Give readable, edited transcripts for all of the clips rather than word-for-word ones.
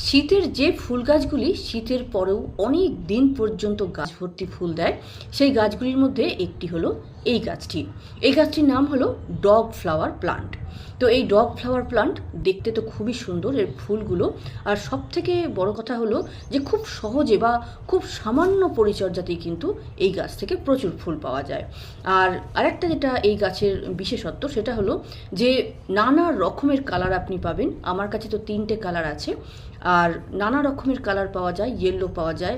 শীতের যে ফুল গাছগুলি শীতের পরেও অনেক দিন পর্যন্ত গাছ ভর্তি ফুল দেয়, সেই গাছগুলির মধ্যে একটি হলো এই গাছটি। এই গাছটির নাম হলো ডগ ফ্লাওয়ার প্লান্ট। তো এই ডগ ফ্লাওয়ার প্লান্ট দেখতে তো খুবই সুন্দর এর ফুলগুলো, আর সব থেকে বড় কথা হলো যে খুব সহজে বা খুব সামান্য পরিচর্যাতেই কিন্তু এই গাছ থেকে প্রচুর ফুল পাওয়া যায়। আর আরেকটা যেটা এই গাছের বিশেষত্ব সেটা হলো যে নানা রকমের কালার আপনি পাবেন। আমার কাছে তো 3টে কালার আছে, আর নানা রকমের কালার পাওয়া যায়, ইয়েলো পাওয়া যায়,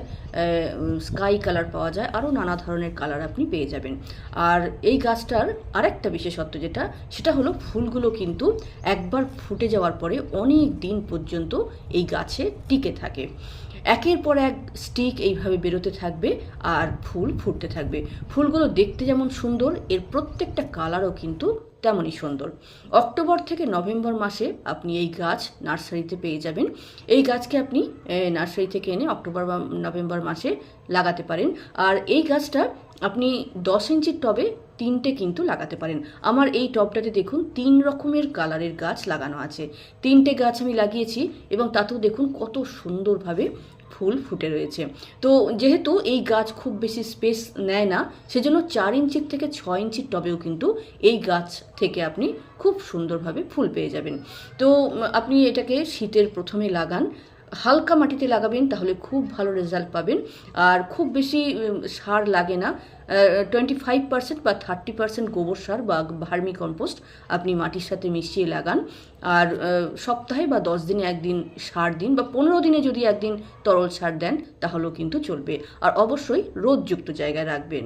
স্কাই কালার পাওয়া যায়, আরও নানা ধরনের কালার আপনি পেয়ে যাবেন। আর এই গাছটার আরেকটা বিশেষত্ব যেটা, সেটা হলো ফুলগুলো কিন্তু একবার ফুটে যাওয়ার পরে অনেক দিন পর্যন্ত এই গাছে টিকে থাকে। একের পর এক স্টিক এইভাবে বেরোতে থাকবে আর ফুল ফুটতে থাকবে। ফুলগুলো দেখতে যেমন সুন্দর, এর প্রত্যেকটা কালারও কিন্তু তেমনই সুন্দর। অক্টোবর থেকে নভেম্বর মাসে আপনি এই গাছ নার্সারিতে পেয়ে যাবেন। এই গাছকে আপনি নার্সারি থেকে এনে অক্টোবর বা নভেম্বর মাসে লাগাতে পারেন। আর এই গাছটা আপনি 10 ইঞ্চির টবে 3টে কিন্তু লাগাতে পারেন। আমার এই টবটাতে দেখুন 3 রকমের কালারের গাছ লাগানো আছে। 3টে গাছ আমি লাগিয়েছি এবং তাতেও দেখুন কত সুন্দরভাবে ফুল ফুটে রয়েছে। তো যেহেতু এই গাছ খুব বেশি স্পেস নেয় না, সেজন্য 4 ইঞ্চির থেকে 6 ইঞ্চির টবেও কিন্তু এই গাছ থেকে আপনি খুব সুন্দরভাবে ফুল পেয়ে যাবেন। তো আপনি এটাকে শীতের প্রথমে লাগান, হালকা মাটিতে লাগাবেন, তাহলে খুব ভালো রেজাল্ট পাবেন। আর খুব বেশি সার লাগে না। 25% বা 30% গোবর সার বা ভার্মি কম্পোস্ট আপনি মাটির সাথে মিশিয়ে লাগান। আর সপ্তাহে বা 10 দিনে একদিন সার দিন, বা 15 দিনে যদি একদিন তরল সার দেন তাহলেও কিন্তু চলবে। আর অবশ্যই রোদযুক্ত জায়গায় রাখবেন।